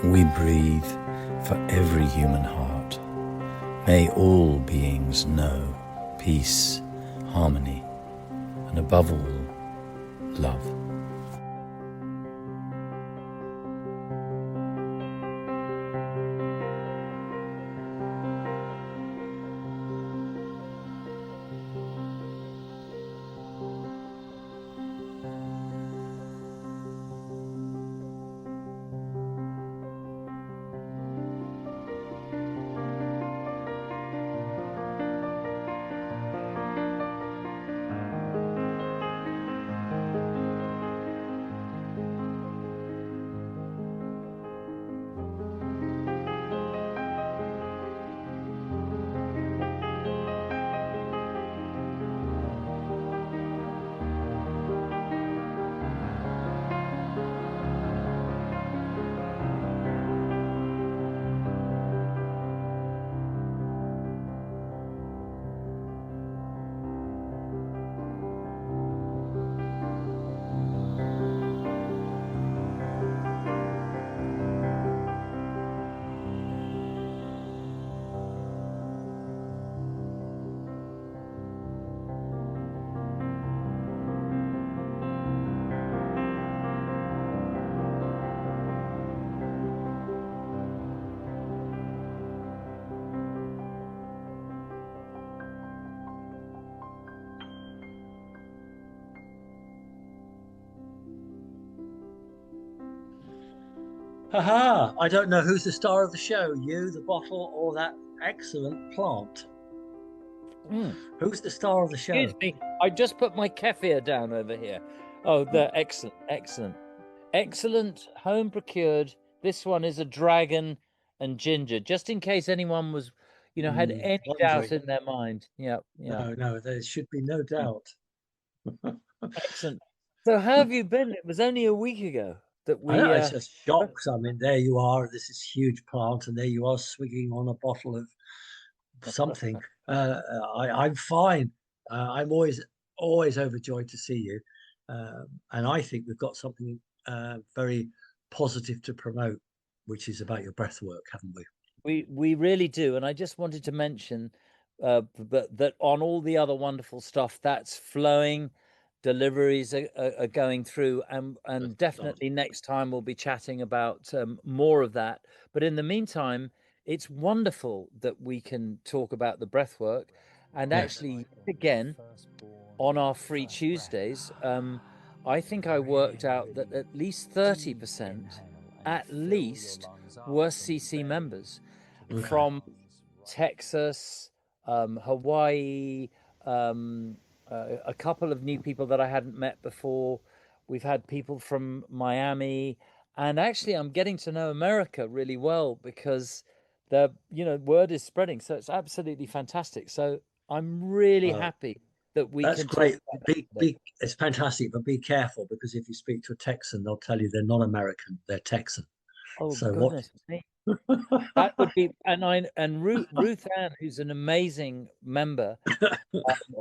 We breathe for every human heart. May all beings know peace, harmony, and above all, love. Haha, I don't know who's the star of the show, you, the bottle, or that excellent plant. Who's the star of the show? Excuse me, I just put my kefir down over here. Oh, they're excellent, excellent. Excellent, home procured. This one is a dragon and ginger, just in case anyone was, had any doubt in their mind. Yeah. No, there should be no doubt. Excellent. So how have you been? It was only a week ago that we... I know, it's just shocks. I mean, there you are, this is huge plant, and there you are swigging on a bottle of something. I'm fine. I'm always overjoyed to see you. And I think we've got something very positive to promote, which is about your breath work, haven't we? We really do. And I just wanted to mention that on all the other wonderful stuff that's flowing, deliveries are going through, and definitely next time we'll be chatting about more of that. But in the meantime, it's wonderful that we can talk about the breath work. And actually, again, on our free Tuesdays, I think I worked out that at least 30%, at least, were CC members from Texas, Hawaii, a couple of new people that I hadn't met before. We've had people from Miami, and actually I'm getting to know America really well because the word is spreading. So it's absolutely fantastic. So I'm really happy that we that's can great. Talk It's fantastic, but be careful, because if you speak to a Texan, they'll tell you they're not American, they're Texan. Oh, So goodness me. That would be, and Ruth Ann, who's an amazing member,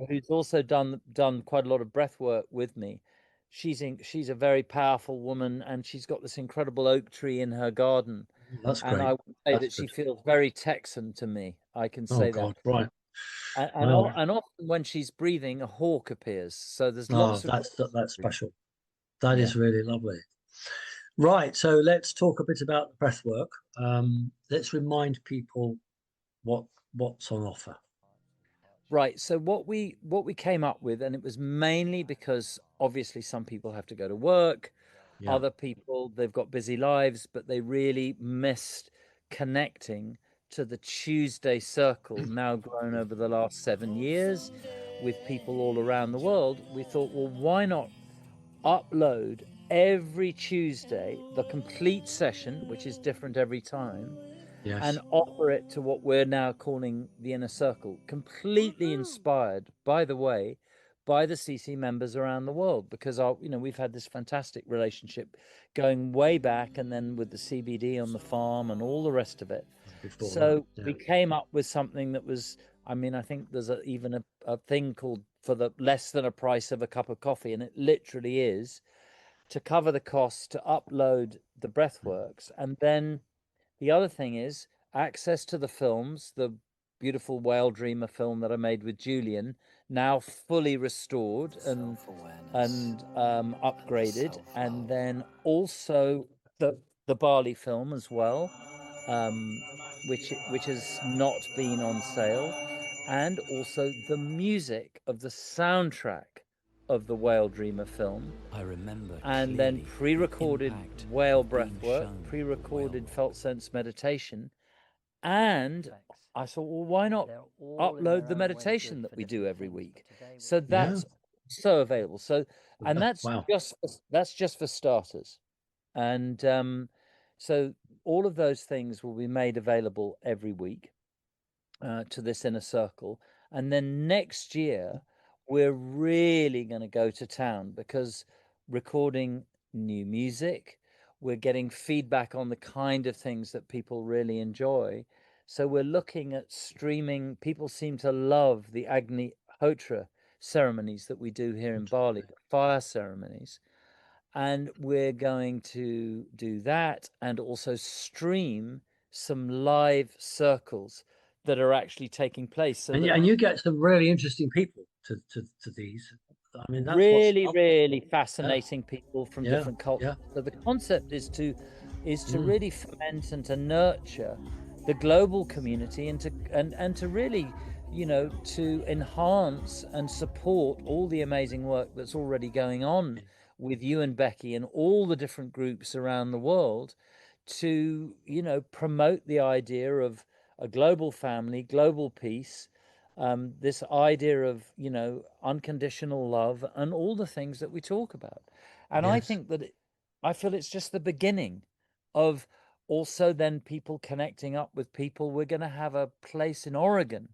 who's also done quite a lot of breath work with me. She's a very powerful woman, and she's got this incredible oak tree in her garden. That's and great. I would say That's that she good. feels very Texan to me. I can say Oh God, that. right. And often when she's breathing, a hawk appears. So there's lots of that's special. That is really lovely. Right. So let's talk a bit about the breath work. Let's remind people what's on offer. Right. So what we came up with, and it was mainly because obviously some people have to go to work, other people, they've got busy lives, but they really missed connecting to the Tuesday circle, now grown over the last 7 years with people all around the world. We thought, well, why not upload every Tuesday the complete session, which is different every time, and offer it to what we're now calling the inner circle, completely inspired, by the way, by the CC members around the world, because we've had this fantastic relationship going way back, and then with the CBD on the farm and all the rest of it. We came up with something that was, I think there's even a thing called for the less than a price of a cup of coffee, and it literally is to cover the cost to upload the breathworks, and then the other thing is access to the films, the beautiful Whale Dreamer film that I made with Julian, now fully restored and upgraded, and then also the Bali film as well, which has not been on sale, and also the music of the soundtrack of the Whale Dreamer film. I remember and then clearly pre-recorded the impact whale of being breathwork, shown pre-recorded whale felt sense meditation, and I thought, well, why not upload the meditation that we do every week? So that's so available. So, and that's Wow. just for starters. And so all of those things will be made available every week to this inner circle. And then next year, we're really going to go to town, because recording new music, we're getting feedback on the kind of things that people really enjoy. So we're looking at streaming. People seem to love the Agni Hotra ceremonies that we do here in Bali, the fire ceremonies. And we're going to do that and also stream some live circles that are actually taking place. So And you get some really interesting people to these. I mean, that's really, what's really fascinating people from Yeah, different cultures. yeah. So the concept is to really foment and to nurture the global community, and to really, to enhance and support all the amazing work that's already going on with you and Becky and all the different groups around the world, to promote the idea of a global family, global peace, this idea of unconditional love, and all the things that we talk about. And I Yes. think that I feel it's just the beginning of also then people connecting up with people. We're going to have a place in Oregon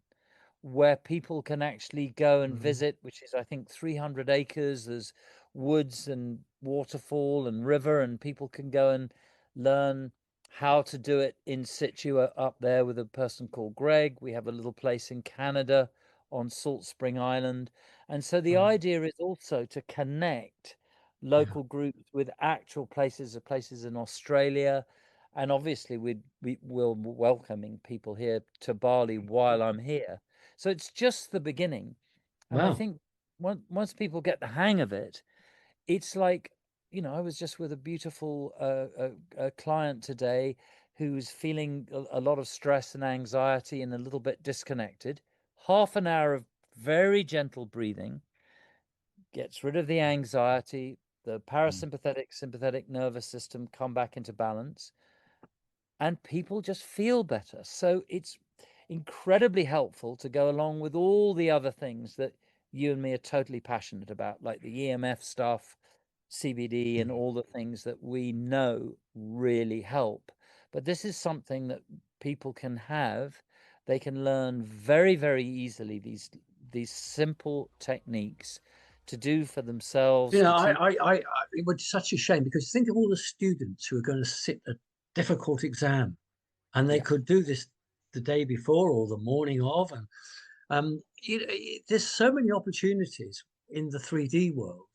where people can actually go and visit, which is, I think, 300 acres. There's woods and waterfall and river, and people can go and learn how to do it in situ up there with a person called Greg. We have a little place in Canada on Salt Spring Island. And so the idea is also to connect local groups with actual places in Australia. And obviously we will welcoming people here to Bali while I'm here. So it's just the beginning. And I Wow. think once people get the hang of it, it's like, I was just with a beautiful client today who's feeling a lot of stress and anxiety and a little bit disconnected. Half an hour of very gentle breathing gets rid of the anxiety, the parasympathetic, sympathetic nervous system come back into balance, and people just feel better. So it's incredibly helpful to go along with all the other things that you and me are totally passionate about, like the EMF stuff, CBD, and all the things that we know really help. But this is something that people can have. They can learn very, very easily these simple techniques to do for themselves. It was such a shame, because think of all the students who are going to sit a difficult exam, and they could do this the day before or the morning of, and there's so many opportunities in the 3D world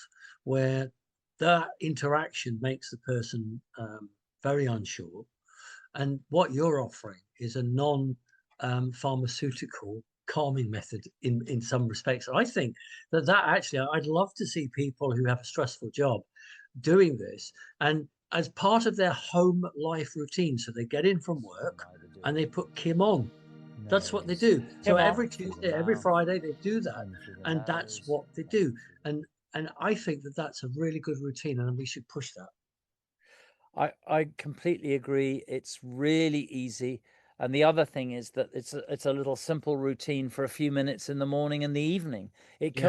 where that interaction makes the person very unsure, and what you're offering is a non-pharmaceutical calming method in some respects. I think that actually, I'd love to see people who have a stressful job doing this, and as part of their home life routine. So they get in from work and they put Kim on. That's what they do. So every Tuesday, every Friday, they do that, and that's what they do. And I think that that's a really good routine, and we should push that. I completely agree. It's really easy. And the other thing is that it's a little simple routine for a few minutes in the morning and the evening. It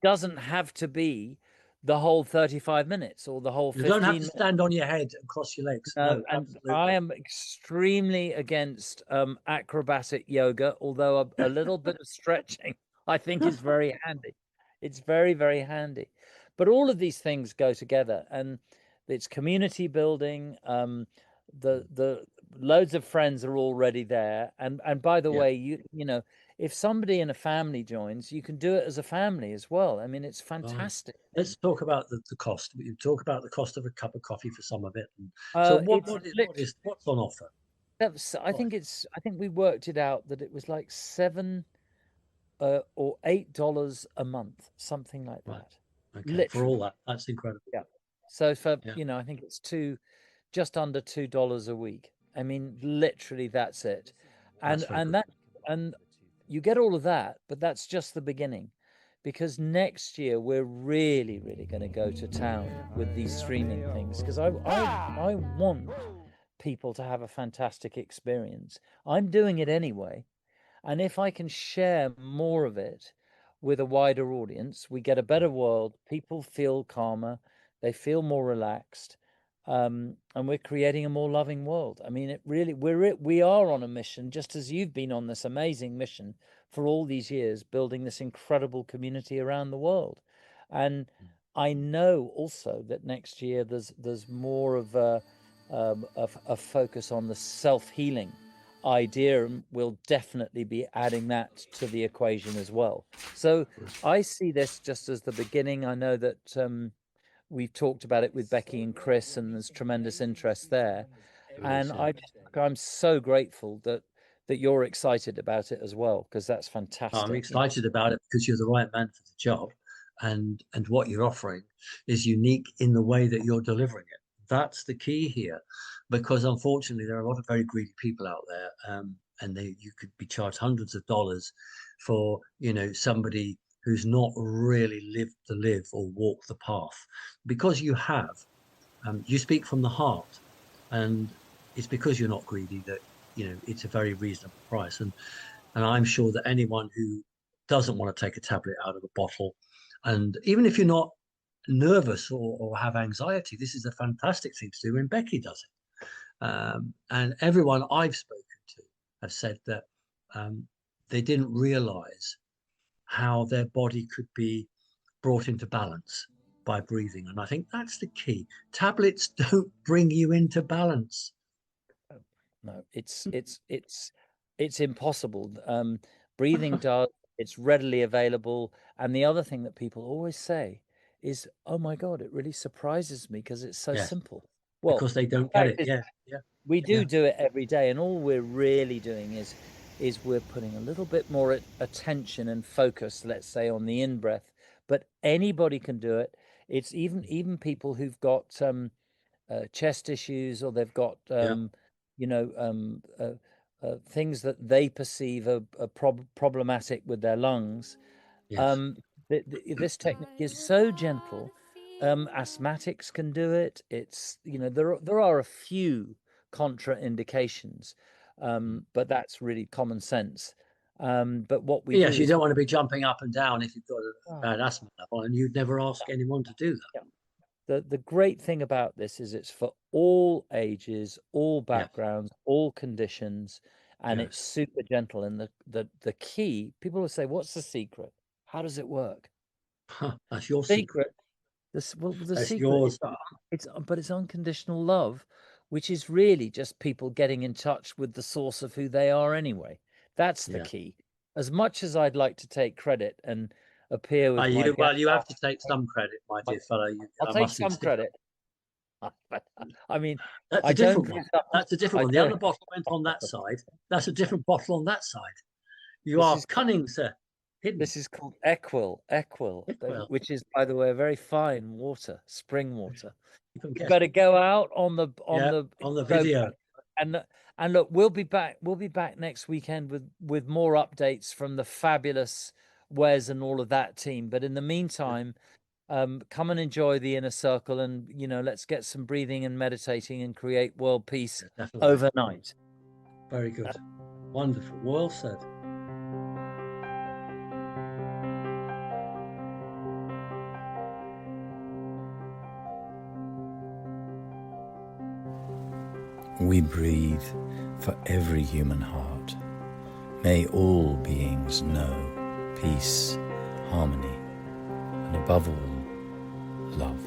doesn't have to be the whole 35 minutes or the whole You 15 don't have to minutes. stand on your head and cross your legs. No, And absolutely. I am extremely against acrobatic yoga, although a little bit of stretching I think is very handy. It's very, very handy. But all of these things go together, and it's community building. The loads of friends are already there, and by the way, if somebody in a family joins, you can do it as a family as well. I mean, it's fantastic. Let's talk about the cost. We talk about the cost of a cup of coffee for some of it. And so what's on offer? I think we worked it out that it was like $7 or $8 a month, something like Right. that. Okay. Literally. For all that, that's incredible. Yeah. So for Yeah. I think it's just under $2 a week. I mean, literally, that's it. That's very good. And you get all of that, but that's just the beginning, because next year we're really, really going to go to town with these streaming things, because I want people to have a fantastic experience. I'm doing it anyway. And if I can share more of it with a wider audience, we get a better world. People feel calmer, they feel more relaxed, and we're creating a more loving world. I mean, we are on a mission, just as you've been on this amazing mission for all these years, building this incredible community around the world. And I know also that next year there's more of a focus on the self-healing idea, and we'll definitely be adding that to the equation as well. So I see this just as the beginning. I know that we've talked about it with Becky and Chris, and there's tremendous interest there. And I'm so grateful that you're excited about it as well, because that's fantastic. I'm excited about it because you're the right man for the job, and what you're offering is unique in the way that you're delivering it. That's the key here, because unfortunately there are a lot of very greedy people out there, and you could be charged hundreds of dollars for somebody who's not really lived the live or walked the path. Because you have, you speak from the heart, and it's because you're not greedy that it's a very reasonable price. And I'm sure that anyone who doesn't want to take a tablet out of a bottle, and even if you're not nervous or have anxiety, this is a fantastic thing to do when Becky does it. And everyone I've spoken to have said that they didn't realize how their body could be brought into balance by breathing. And I think that's the key. Tablets don't bring you into balance. No, it's impossible. Breathing does. It's readily available. And the other thing that people always say is, "Oh my God, it really surprises me because it's so simple." Well, because they don't get it. We do it every day, and all we're really doing is we're putting a little bit more attention and focus, let's say, on the in-breath. But anybody can do it. It's even people who've got chest issues, or they've got things that they perceive are problematic with their lungs. This technique is so gentle. Asthmatics can do it. It's there are a few contraindications, but that's really common sense. But what we do you don't want to be jumping up and down if you've got a bad asthma level, and you'd never ask anyone to do that. The great thing about this is it's for all ages, all backgrounds, all conditions, and it's super gentle. And the key, people will say, "What's the secret? How does it work?" That's your secret. The That's secret yours. It's unconditional love, which is really just people getting in touch with the source of who they are anyway. That's the key. As much as I'd like to take credit and appear with you have to take some credit, my dear fellow. I'll take some credit. I mean, that's a different one. That's a different one. The other bottle went on that side. That's a different bottle on that side. You are cunning, sir. Hidden. This is called Equil, which is, by the way, a very fine water, spring water. You better go out on the video. And look, we'll be back next weekend with more updates from the fabulous Wes and all of that team. But in the meantime, come and enjoy the inner circle, and let's get some breathing and meditating and create world peace overnight. Very good. Wonderful. Well said. We breathe for every human heart. May all beings know peace, harmony, and above all, love.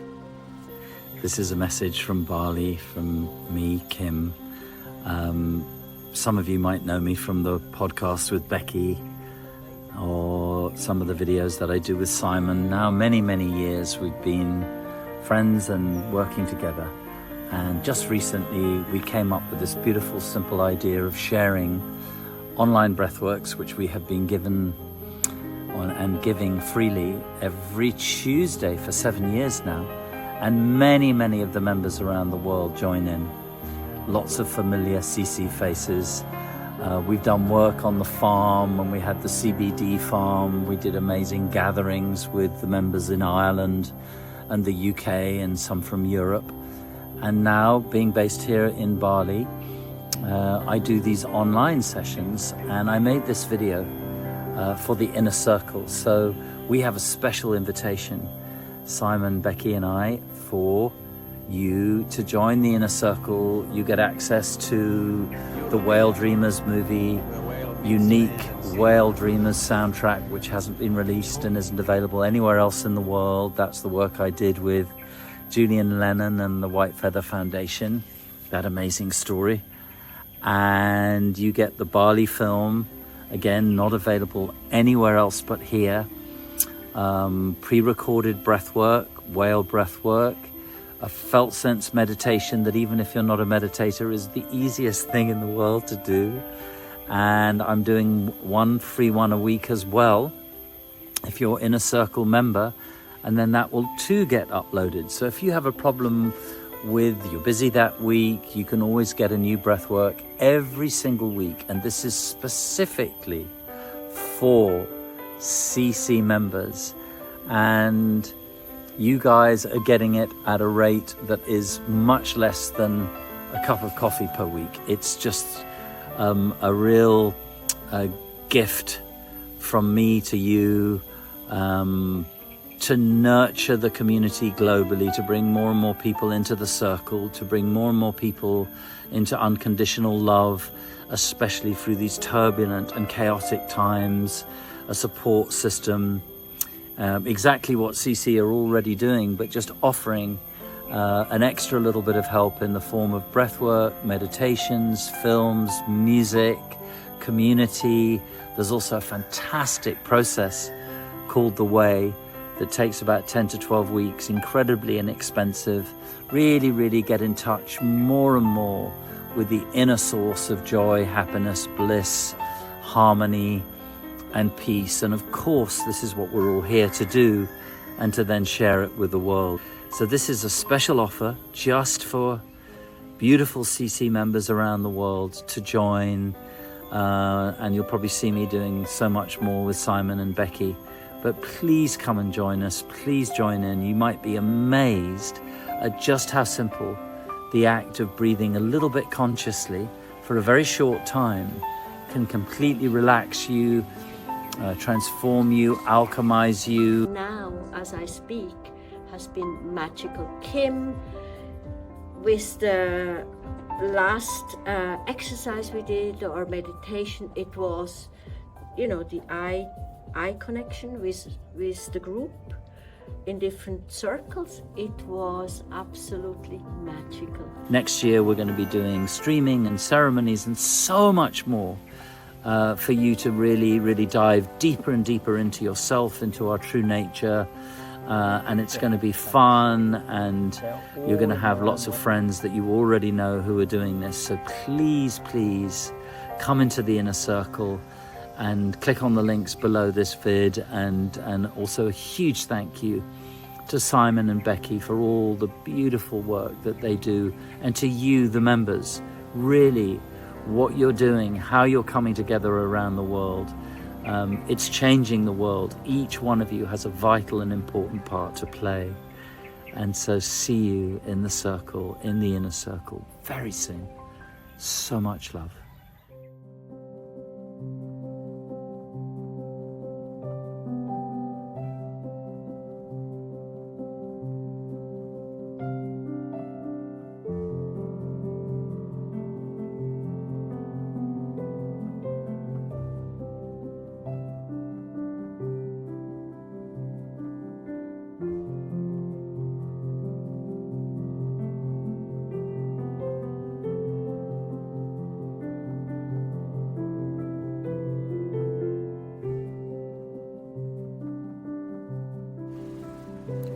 This is a message from Bali, from me, Kim. Some of you might know me from the podcast with Becky, or some of the videos that I do with Simon. Now, many, many years we've been friends and working together. And just recently we came up with this beautiful, simple idea of sharing online breathworks, which we have been given on and giving freely every Tuesday for 7 years now. And many of the members around the world join in. Lots of familiar CC faces. We've done work on the farm when we had the CBD farm. We did amazing gatherings with the members in Ireland and the UK and some from Europe. And now, being based here in Bali, I do these online sessions, and I made this video for the inner circle. So we have a special invitation, Simon, Becky and I, for you to join the inner circle. You get access to the Whale Dreamers movie, unique Whale Dreamers soundtrack, which hasn't been released and isn't available anywhere else in the world. That's the work I did with Julian Lennon and the White Feather Foundation, that amazing story. And you get the Bali film, again, not available anywhere else but here. Pre-recorded breathwork, whale breathwork, a felt sense meditation that even if you're not a meditator is the easiest thing in the world to do. And I'm doing one free one a week as well, if you're Inner Circle member, and then that will too get uploaded. So if you have a problem with, you're busy that week, you can always get a new breathwork every single week. And this is specifically for CC members. And you guys are getting it at a rate that is much less than a cup of coffee per week. It's just a real gift from me to you, to nurture the community globally, to bring more and more people into the circle, to bring more and more people into unconditional love, especially through these turbulent and chaotic times, a support system, exactly what CC are already doing, but just offering an extra little bit of help in the form of breathwork, meditations, films, music, community. There's also a fantastic process called The Way that takes about 10 to 12 weeks, incredibly inexpensive. Really get in touch more and more with the inner source of joy, happiness, bliss, harmony, and peace. And of course, this is what we're all here to do, and to then share it with the world. So this is a special offer just for beautiful CC members around the world to join. And you'll probably see me doing so much more with Simon and Becky. But please come and join us. Please join in. You might be amazed at just how simple the act of breathing a little bit consciously for a very short time can completely relax you, transform you, alchemize you. Now, as I speak, has been magical. Kim, with the last exercise we did, or meditation, it was, the eye connection with the group in different circles. It was absolutely magical. Next year we're going to be doing streaming and ceremonies and so much more for you to really dive deeper and deeper into yourself, into our true nature. And it's going to be fun, and you're going to have lots of friends that you already know who are doing this. So please come into the inner circle and click on the links below this vid. And also a huge thank you to Simon and Becky for all the beautiful work that they do, and to you, the members, really what you're doing, how you're coming together around the world. It's changing the world. Each one of you has a vital and important part to play. And so see you in the circle, in the inner circle, very soon. So much love.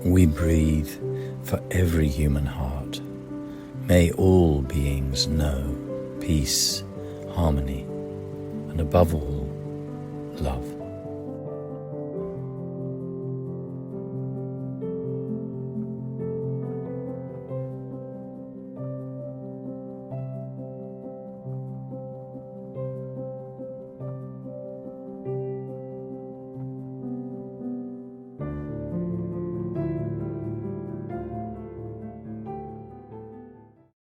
We breathe for every human heart. May all beings know peace, harmony, and above all, love.